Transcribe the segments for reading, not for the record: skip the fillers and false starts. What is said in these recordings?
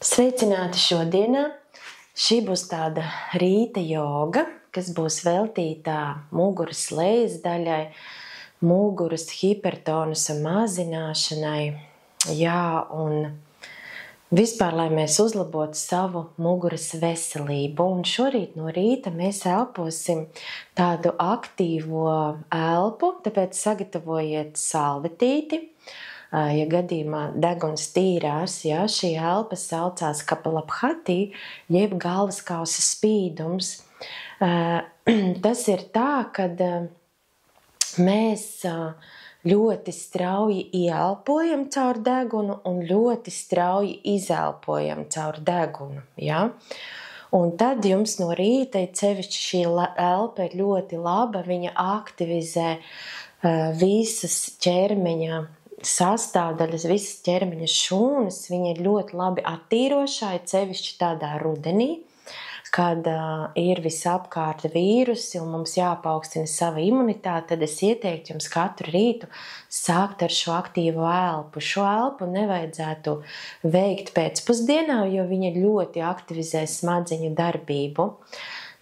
Sveicināti šodienā! Šī būs tāda rīta joga, kas būs veltītā muguras lejas daļai, muguras hipertonusa mazināšanai, un vispār, lai mēs uzlabotu savu muguras veselību. Un šorīt no rīta mēs elposim tādu aktīvo elpu, tāpēc sagatavojiet salvetīti. Ja gadījumā deguns tīrās, šī elpa saucās kapalabhati, jeb galvaskausa spīdums. Tas ir tā, kad mēs ļoti strauji ieelpojam caur degunu un ļoti strauji izelpojam caur degunu. Ja? Un tad jums no rīta, sevišķi šī elpa ir ļoti laba, viņa aktivizē visas ķermeņa sastāvdaļas, visas ķermeņa šūnas, viņa ir ļoti labi attīrošā, sevišķi tādā rudenī, kad ir visapkārt vīrusi un mums jāpaukstina sava imunitāte, tad es ieteiktu jums katru rītu sākt ar šo aktīvo elpu. Šo elpu nevajadzētu veikt pēcpusdienā, jo viņa ļoti aktivizē smadziņu darbību.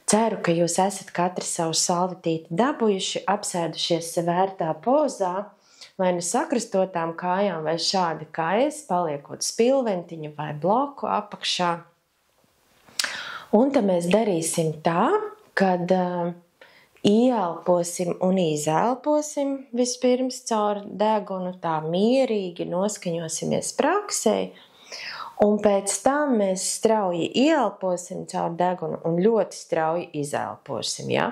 Ceru, ka jūs esat katri savu salvetīti dabūjuši, apsēdušies vērtā pozā, vai nu sakristotām kājām, vai šādi kā es, paliekot spilventiņu vai bloku apakšā. Un tad mēs darīsim tā, kad ieelposim un izelposim vispirms caur degunu, tā mierīgi noskaņosimies praksē. Un pēc tam mēs strauji ieelposim caur degunu un ļoti strauji izelposim. Ja?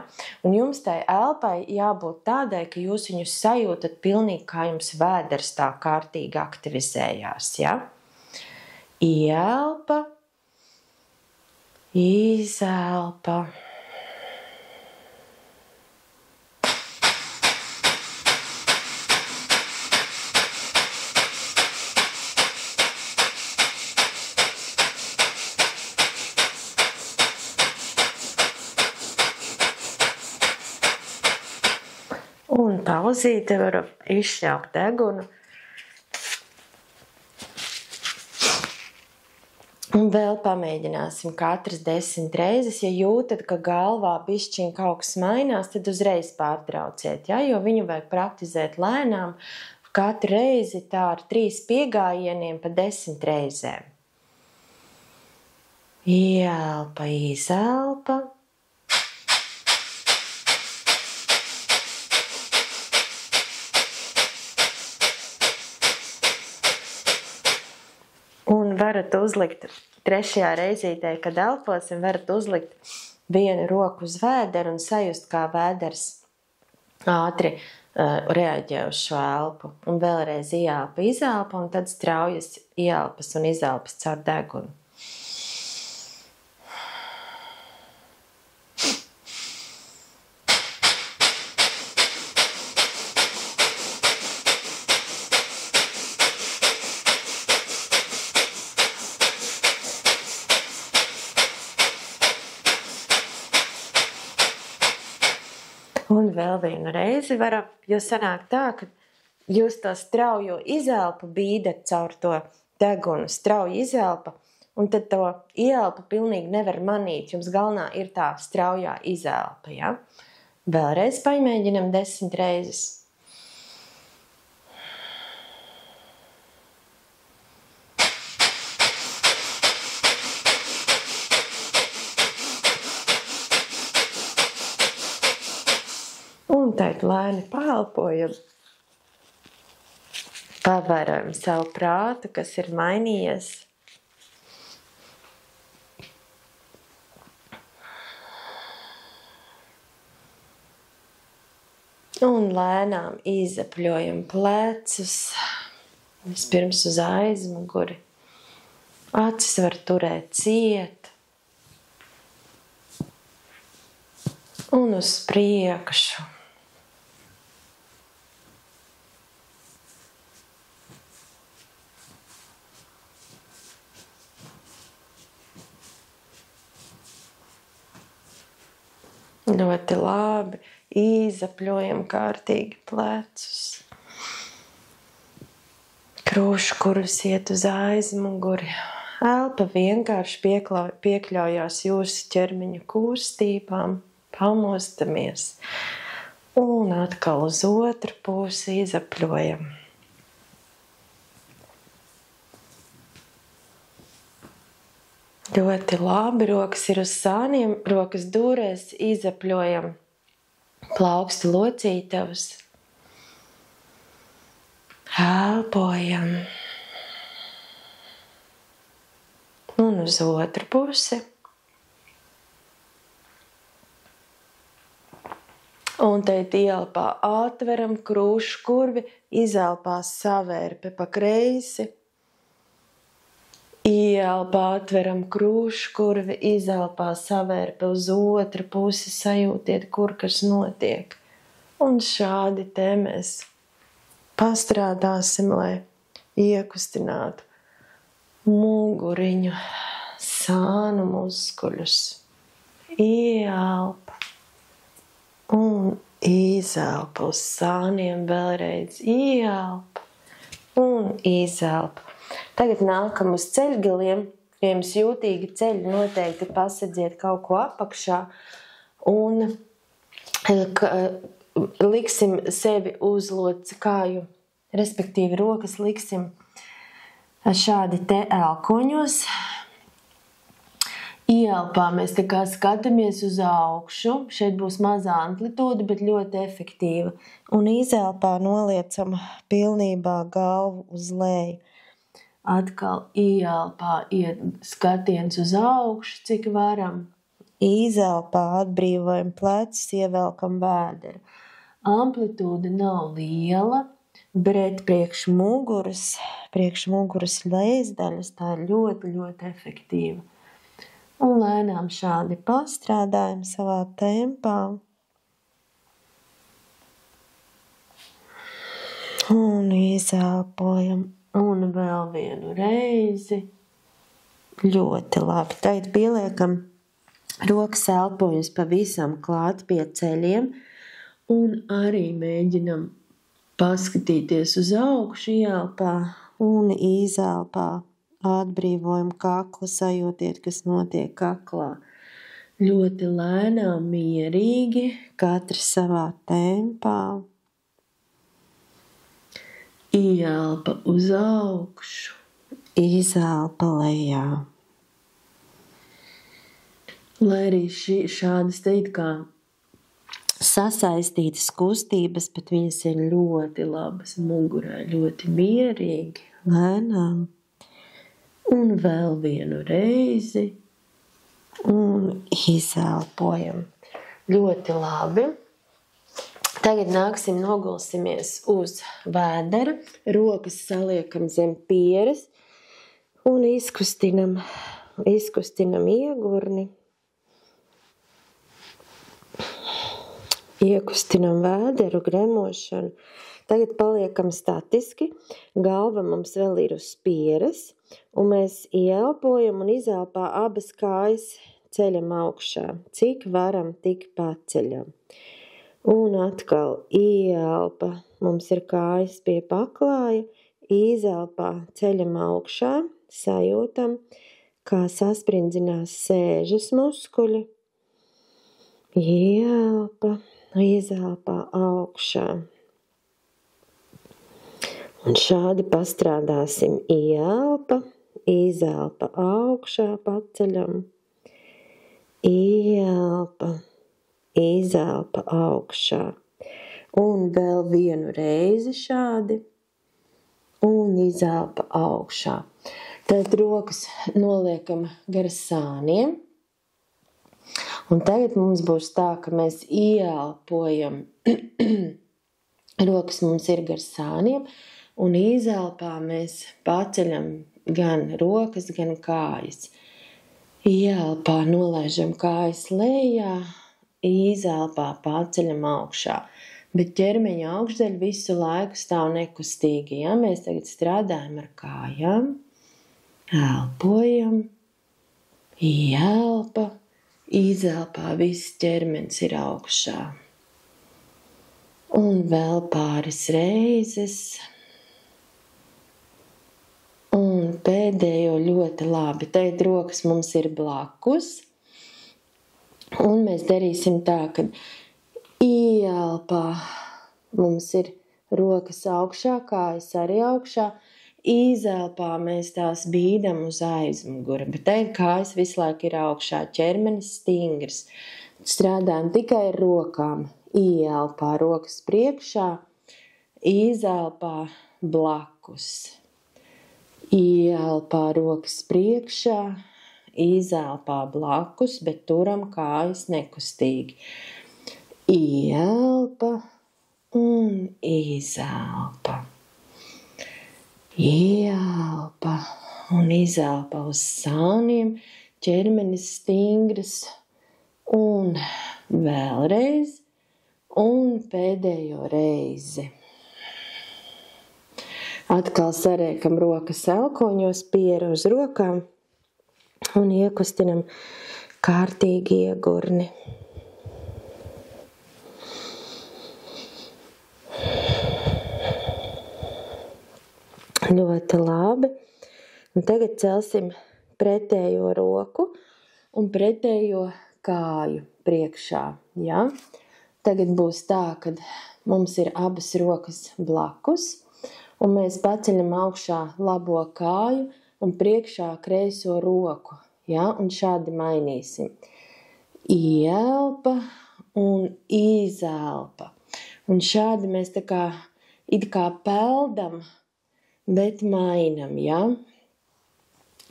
Un jums tai elpai jābūt tādai, ka jūs viņu sajūtat pilnīgi, kā jums vēders tā kārtīgi aktivizējās. Ja? Ieelpa, izelpa. Un pauzīte var izšķaukt degunu. Un vēl pamēģināsim katras 10 reizes. Ja jūtat, ka galvā bišķiņ kaut kas mainās, tad uzreiz pārtrauciet, ja? Jo viņu vajag praktizēt lēnām. Katru reizi tā ar 3 piegājieniem pa 10 reizēm. Ieelpa, izelpa. Un varat uzlikt, 3. reizītē, kad elposim, varat uzlikt vienu roku uz vēderu un sajust, kā vēders ātri reaģē uz šo elpu. Un vēlreiz ieelpa, izelpa, un tad straujas ieelpas un izelpas caur degunu. Un vēl vienu reizi varam, jo sanāk tā, ka jūs to straujo izelpu bīdat caur to degunu, strauji izelpa, un tad to ieelpu pilnīgi nevar manīt, jums galvenā ir tā straujā izelpa, ja? Vēlreiz pamēģinam 10 reizes. Un tad lēni paelpojam, pavērojam savu prātu, kas ir mainījies. Un lēnām izapļojam plecus, vispirms uz aizmuguri. Acis var turēt ciet. Un uz priekšu. Ļoti labi, izapļojam kārtīgi plecus. Krūškurus iet uz aizmuguri, Elpa vienkārši piekļaujās jūsu ķermeņa kustībām, pamostamies. Un atkal uz otru pusi izapļojam. Ļoti labi, rokas ir uz sāniem, rokas dūrēs, izapļojam plaukstu locītavus. Elpojam. Un uz otru pusi. Un teikt ielpā atveram krūšu kurvi, izelpā savērpe pa kreisi. Ielpā atveram krūšu kurvi, izelpā savērpe uz otru pusi, sajūtiet, kur kas notiek. Un šādi te mēs pastrādāsim, lai iekustinātu muguriņu, sānu muskuļus. Ieelpa un izelpa uz sāniem vēlreiz. Ieelpa un izelpa. Tagad nākam uz ceļgaliem. Ja jums jūtīgi ceļi, noteikti pasadziet kaut ko apakšā un liksim sevi uz locekāju, respektīvi rokas liksim šādi te elkoņos. Ielpā mēs tā kā skatāmies uz augšu. Šeit būs mazā amplitūda, bet ļoti efektīva. Un izelpā noliecam pilnībā galvu uz leju. Atkal ielpā iet skatiens uz augšu, cik varam. Izelpā atbrīvojam plecus, ievelkam vēderu. Amplitūda nav liela, bet priekš muguras lejasdaļas tā ir ļoti, ļoti efektīva. Un lēnām šādi pastrādājam savā tempā. Un izelpojam. Un vēl vienu reizi. Ļoti labi. Tagad pieliekam rokas elpojas pavisam klāt pie ceļiem. Un arī mēģinam paskatīties uz augšu ielpā un izelpā. Atbrīvojam kaklu, sajūtiet, kas notiek kaklā. Ļoti lēnām, mierīgi, katrs savā tempā. Ielpa uz augšu, izelpa lejā. Lai arī šādas teikt kā sasaistītas kustības, bet viņas ir ļoti labas mugurē, ļoti mierīgi, lēnām. Un vēl vienu reizi. Un izelpojam. Ļoti labi. Tagad nāksim, nogulsimies uz vēdera. Rokas saliekam zem pieres. Un izkustinam iegurni. Iekustinam vēderu, gremošanu. Tagad paliekam statiski. Galva mums vēl ir uz pieres. Un mēs ieelpojam un izelpā abas kājas ceļam augšā. Cik varam, tik paceļam. Un atkal ieelpa. Mums ir kājas pie paklāja. Izelpā ceļam augšā. Sajūtam, kā sasprindzinās sēžas muskuļi. Ieelpa. Izelpā augšā. Un šādi pastrādāsim ieelpa, izelpa augšā paceļam, ieelpa, izelpa augšā. Un vēl vienu reizi šādi, un izelpa augšā. Tad rokas noliekam gar sāniem. Un tagad mums būs tā, ka mēs ieelpojam, rokas mums ir gar sāniem, un izelpā mēs paceļam gan rokas, gan kājas. Ielpā nolaižam kājas lejā, izelpā paceļam augšā. Bet ķermeņa augšdaļa visu laiku stāv nekustīgi. Ja? Mēs tagad strādājam ar kājām, elpojam, ielpa, izelpā viss ķermenis ir augšā. Un vēl pāris reizes. Un pēdējo ļoti labi. Tēt rokas mums ir blakus. Un mēs darīsim tā, ka ieelpā mums ir rokas augšā, kājas arī augšā. Izelpā mēs tās bīdam uz aizmuguri, bet tēt kājas visu laiku ir augšā, ķermenis stingrs. Strādājam tikai ar rokām. Ieelpā rokas priekšā, izelpā blakus. Ieelpā rokas priekšā, izelpā blakus, bet turam kājas nekustīgi. Ieelpa un izelpa. Ieelpa un izelpa uz sāniem, ķermenis stingrs un vēlreiz un pēdējo reizi. Atkal sarēkam rokas elkoņos, pieru uz rokām un iekustinam kārtīgi iegurni. Ļoti labi. Un tagad celsim pretējo roku un pretējo kāju priekšā. Ja? Tagad būs tā, kad mums ir abas rokas blakus un mēs paceļam augšā labo kāju un priekšā kreiso roku. Ja? Un šādi mainīsim. Ieelpa un izelpa. Un šādi mēs tā kā it kā peldam, bet mainam, ja?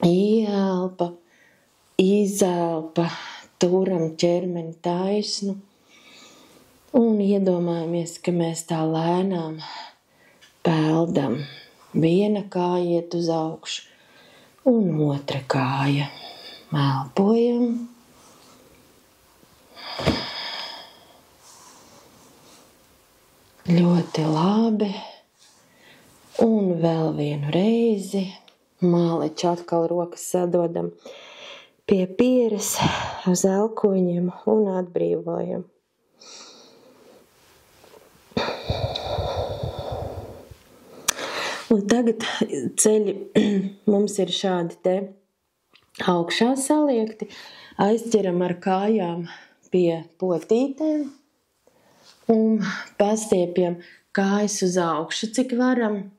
Ieelpa, izelpa, turam ķermeni taisnu un iedomājamies, ka mēs tā lēnām peldam. Viena kāja iet uz augšu un otra kāja. Elpojam. Ļoti labi. Un vēl vienu reizi. Māleču atkal rokas sadodam pie pieres uz elkoņiem un atbrīvojam. Un tagad ceļi mums ir šādi te augšā saliekti. Aizķeram ar kājām pie potītēm un pastiepjam kājas uz augšu, cik varam.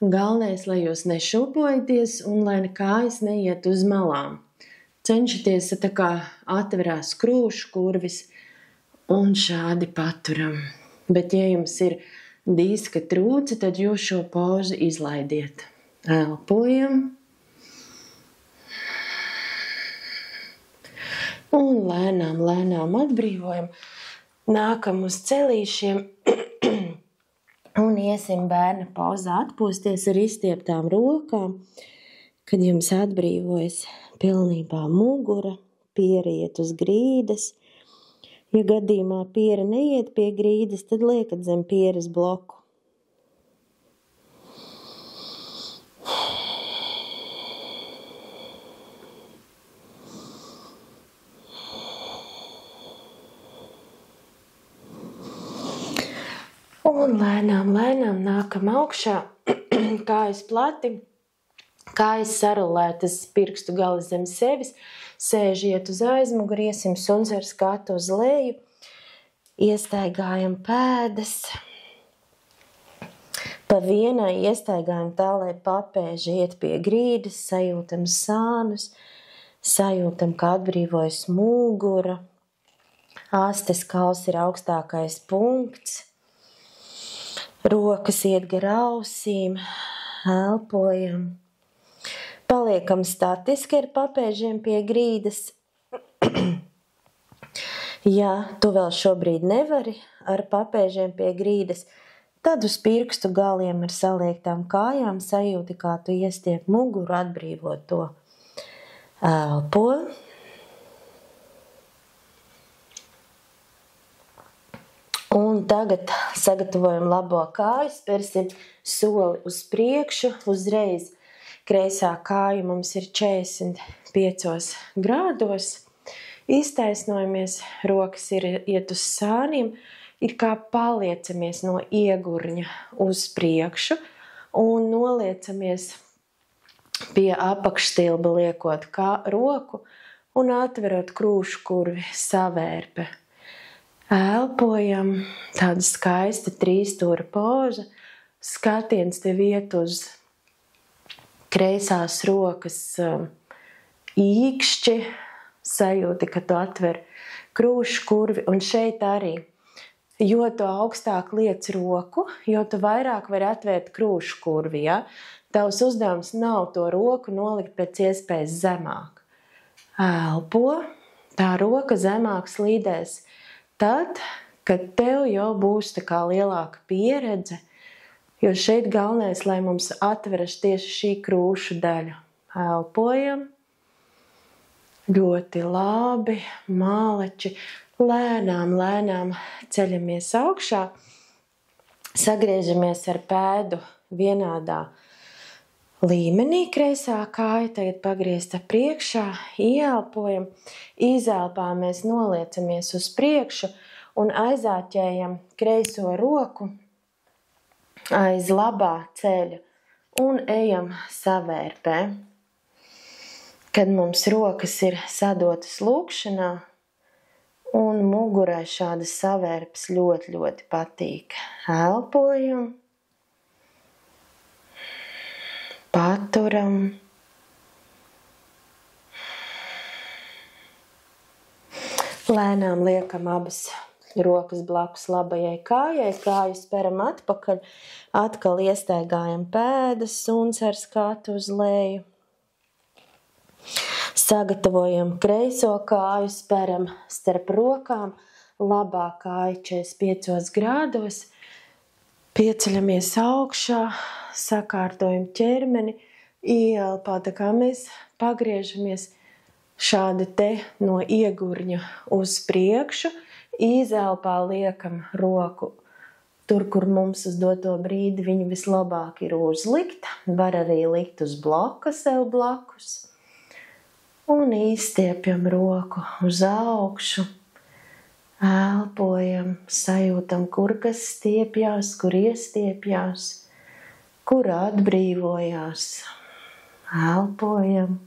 Galvenais, lai jūs nešūpojaties un lai kājas neiet uz malām. Cenšaties tā kā atverās krūšu kurvis un šādi paturam. Bet ja jums ir diska trūce, tad jūs šo pozu izlaidiet. Elpojam. Un lēnām atbrīvojam. Nākam uz celīšiem. Un iesim bērna pauzā atpūsties ar izstieptām rokām, kad jums atbrīvojas pilnībā mugura, pieriet uz grīdas. Ja gadījumā piera neiet pie grīdas, tad liekat zem pieres bloku. Un lēnām nākam augšā, kājas plati, kājas sarulētas pirkstu gali zem sevis, sēžiet uz aizmuguri, iesim suns ar skatu uz leju, iestaigājam pēdas, pa vienai iestaigājam tā, lai papēži iet pie grīdas, sajūtam sānus, sajūtam, kā atbrīvojas mugura, āstes kauls ir augstākais punkts, rokas iet gar ausīm, elpojam. Paliekam statiski ar papēžiem pie grīdas. Ja tu vēl šobrīd nevari ar papēžiem pie grīdas, tad uz pirkstu galiem ar saliektām kājām sajūti, kā tu iestiep muguru, atbrīvot to. Elpo. Un tagad sagatavojam labo kāju, spērsim soli uz priekšu, uzreiz kreisā kāja mums ir 45 grādos. Iztaisnojamies, rokas ir iet uz sāniem, it kā paliecamies no iegurņa uz priekšu un noliecamies pie apakšstilba liekot roku un atverot krūškurvi savērpe. Elpojam, tāda skaista trīsstūra poza, skatiens tev iet uz kreisās rokas īkšķi, sajūti, ka tu atver krūškurvi, un šeit arī, jo tu augstāk liec roku, jo tu vairāk vari atvērt krūškurvi, ja? Tavs uzdevums nav to roku nolikt pēc iespējas zemāk. Elpo, tā roka zemāk slīdēs tad, kad tev jau būs tā kā lielāka pieredze, jo šeit galvenais, lai mums atveras tieši šī krūšu daļa. Elpojam, ļoti labi, māleči, lēnām ceļamies augšā, sagriežamies ar pēdu vienādā līmenī, kreisā kāja tagad pagriezta priekšā, ieelpojam, izelpā mēs noliecamies uz priekšu un aizāķējam kreiso roku aiz labā ceļa un ejam savērpē. Kad mums rokas ir sadotas lūkšanā un mugurai šādas savērpes ļoti patīk. Elpojam. Paturam. Lēnām liekam abas rokas blakus labajai kājai, kāju speram atpakaļ, atkal iestaigājam pēdas un ar skatu uz leju. Sagatavojam kreiso kāju, speram starp rokām, labā kāja 45 grādos, pieceļamies augšā, sakārtojam ķermeni, ieelpā, tā kā mēs pagriežamies šādi te no iegurņa uz priekšu, izelpā liekam roku tur, kur mums uz doto brīdi viņu vislabāk ir uzlikt, var arī likt uz bloka sev blakus, un izstiepjam roku uz augšu, elpojam, sajūtam, kur kas stiepjās, kur iestiepjās, kur atbrīvojās. Elpojam,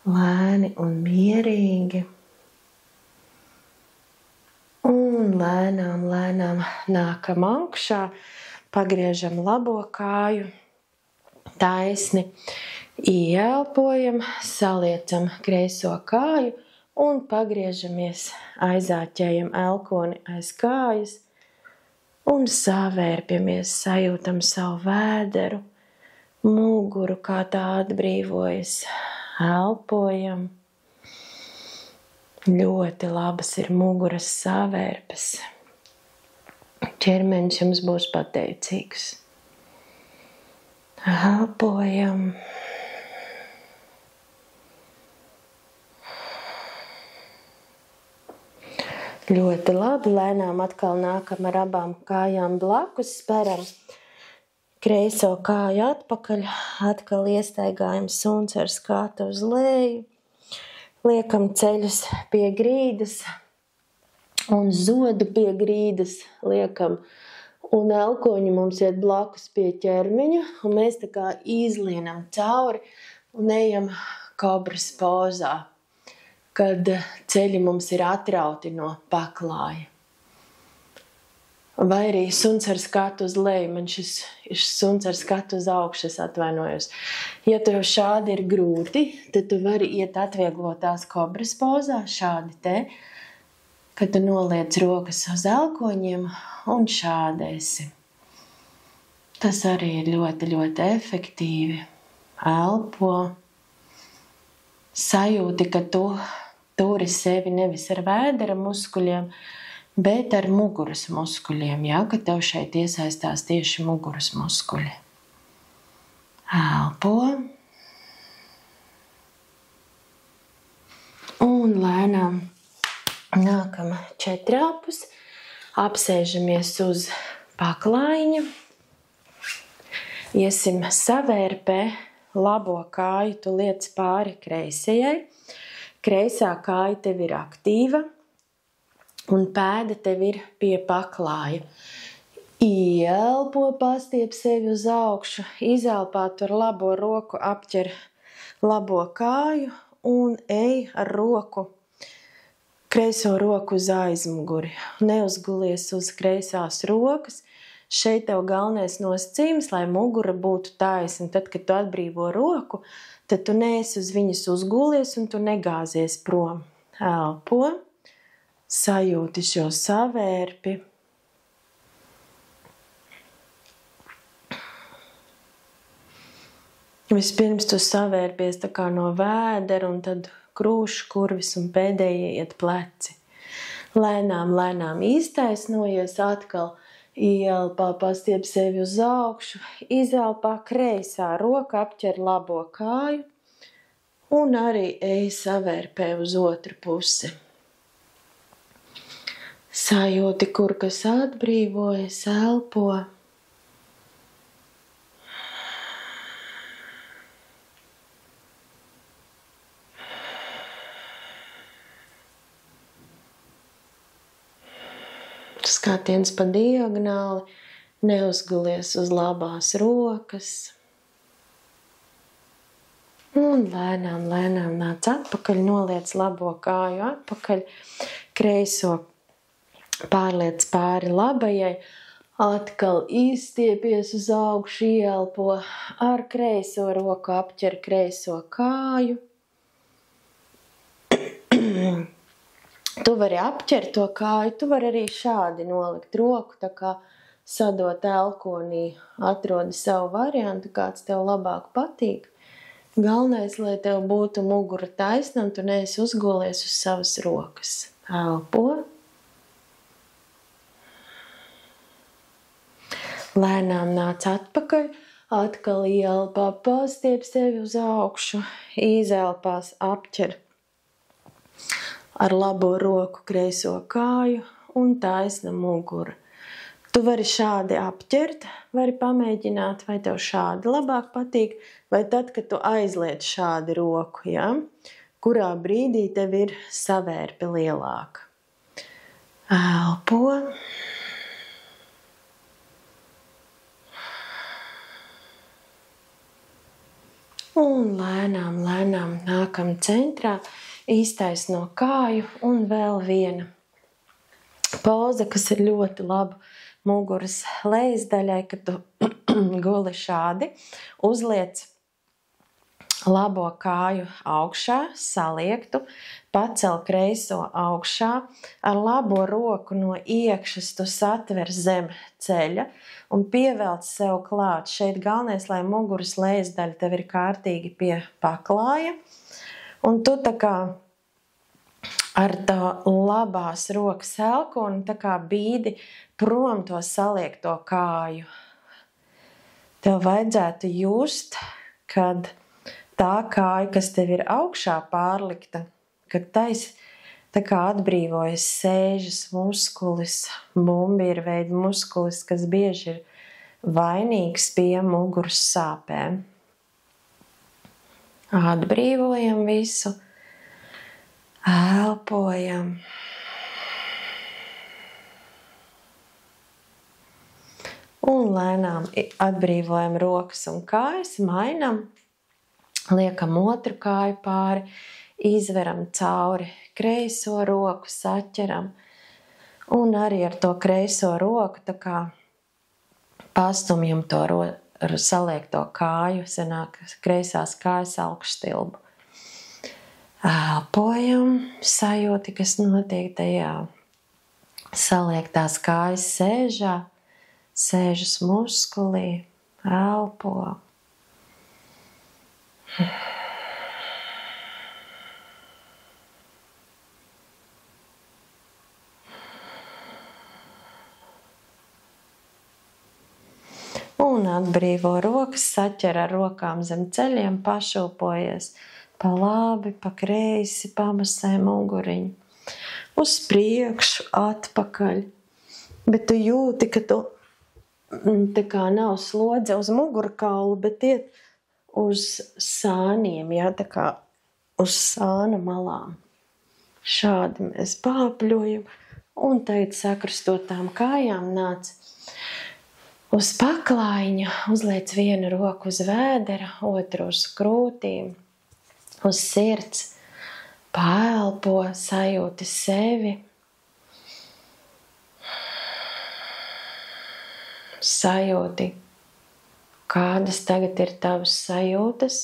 lēni un mierīgi. Un lēnām nākam augšā, pagriežam labo kāju, taisni, ieelpojam, saliecam kreiso kāju un pagriežamies, aizāķējam elkoni aiz kājas un savērpjamies, sajūtam savu vēderu, muguru, kā tā atbrīvojas, elpojam. Ļoti labas ir muguras savērpes. Ķermenis jums būs pateicīgs. Elpojam. Ļoti labi, lēnām atkal nākam ar abām kājām blakus, speram kreiso kāju atpakaļ, atkal iestaigājam suns ar skatu uz leju, liekam ceļus pie grīdas un zodu pie grīdas liekam, un elkoņi mums iet blakus pie ķermeņa, un mēs tā kā izlienam cauri un ejam kobras pozā, kad ceļi mums ir atrauti no paklāja. Vai arī suns ar skatu uz leju, man šis suns ar skatu uz augšu, es atvainojos. Ja tev šādi ir grūti, tad tu vari iet atvieglotās kobras pozā, šādi te, kad tu noliec rokas uz elkoņiem un šādi esi. Tas arī ir ļoti efektīvi. Elpo, sajūti, ka tu turi sevi nevis ar vēdera muskuļiem, bet ar muguras muskuļiem, ja, ka tev šeit iesaistās tieši muguras muskuļi. Elpo. Un lēnām nākam četrāpus, apsēžamies uz paklājiņa, iesim savērpē, labo kāju tu liec pāri kreisajai, kreisā kāja tev ir aktīva un pēda tev ir pie paklāja. Ieelpo, pastiep sevi uz augšu, izelpā tur labo roku, apķer labo kāju un ej ar kreiso roku uz aizmuguri. Neuzgulies uz kreisās rokas. Šeit tev galvenais nosacījums, lai mugura būtu taisna. Tad, kad tu atbrīvo roku, tad tu neesi uz viņas uzgulies un tu negāzies prom. Elpo, sajūti šo savērpi. Vispirms tu savērpies tā kā no vēdera un tad krūšu kurvis un pēdējie iet pleci. Lēnām, lēnām iztaisnojies atkal, ieelpā, pastiep sevi uz augšu, izelpā kreisā roka, apķer labo kāju un arī ej savērpē uz otru pusi. Sajūti, kur kas atbrīvojas, elpo. Skatiens pa diagonāli, neuzgulies uz labās rokas. Un lēnām, lēnām nāc atpakaļ, noliec labo kāju atpakaļ, kreiso pārliec pāri labajai, atkal izstiepies uz augšu, ieelpo, ar kreiso roku apķer kreiso kāju. Tu vari apķert to kāju, tu vari arī šādi nolikt roku, tā kā sadot elkonī, atrodi savu variantu, kāds tev labāk patīk. Galvenais, lai tev būtu mugura taisna un tu neesi uzgulies uz savas rokas. Elpo. Lēnām nāc atpakaļ, atkal ieelpā, pastiep sevi uz augšu, izelpās apķer ar labo roku kreiso kāju un taisna mugura. Tu vari šādi apķert, vari pamēģināt, vai tev šādi labāk patīk, vai tad, kad tu aizliec šādi roku, ja? Kurā brīdī tev ir savērpe lielāka. Elpo. Un lēnām, lēnām nākam centrā, iztaisno kāju un vēl viena poza, kas ir ļoti laba muguras lejas daļai, kad tu guli šādi, uzliec labo kāju augšā, saliektu, pacel kreiso augšā, ar labo roku no iekšas tu satver zem ceļa un pievelc sev klāt. Šeit galvenais, lai muguras lejas daļa tev ir kārtīgi pie paklāja. Un tu tā kā ar tā labās rokas elkoni tā kā bīdi prom to saliekto kāju. Tev vajadzētu just, kad tā kāja, kas tev ir augšā pārlikta, kad tā kā atbrīvojas sēžas muskulis, bumbīra veida muskulis, kas bieži ir vainīgs pie muguras sāpēm. Atbrīvojam visu, elpojam. Un lēnām atbrīvojam rokas un kājas, mainam, liekam otru kāju pāri, izveram cauri kreiso roku, saķeram. Un arī ar to kreiso roku tā kā pastumjam to saliekto kāju, sanāk kreisās kājas augšstilbu. Elpojam, sajūti, kas notiek tajā saliektās kājas sēžā, sēžas muskulī, elpo. Un atbrīvo rokas, saķer ar rokām zem ceļiem, pašūpojies pa labi, pa kreisi, pamasē muguriņu. Uz priekšu, atpakaļ. Bet tu jūti, ka tu tā kā nav slodze uz mugurkaulu, bet iet uz sāniem, jā, tā kā uz sāna malām. Šādi mēs pāpļojam un tagad sakrustotām kājām nāc uz paklaiņa, uzliec vienu roku uz vēdera, otru uz krūtīm, uz sirds, paelpo, sajūti sevi, sajūti, kādas tagad ir tavas sajūtas,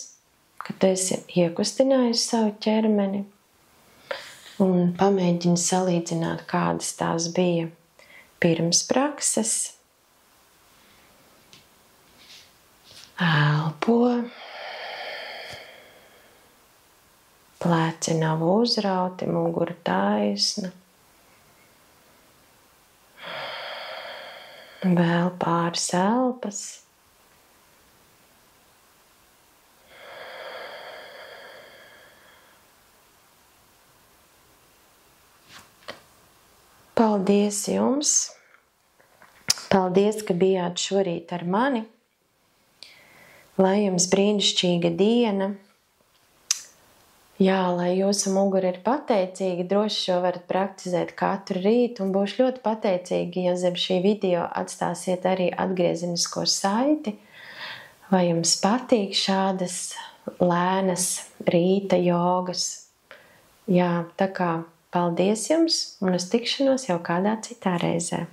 kad tu esi iekustinājusi savu ķermeni, un pamēģini salīdzināt, kādas tās bija pirms prakses. Elpo, pleci nav uzrauti, mugura taisna. Vēl pāris elpas. Paldies jums! Paldies, ka bijāt šorīt ar mani! Lai jums brīnišķīga diena! Jā, lai jūsu mugura ir pateicīga, droši šo varat praktizēt katru rītu, un būšu ļoti pateicīga, ja zem šī video atstāsiet arī atgriezenisko saiti, vai jums patīk šādas lēnas rīta jogas. Jā, tā kā paldies jums, un uz tikšanos jau kādā citā reizē.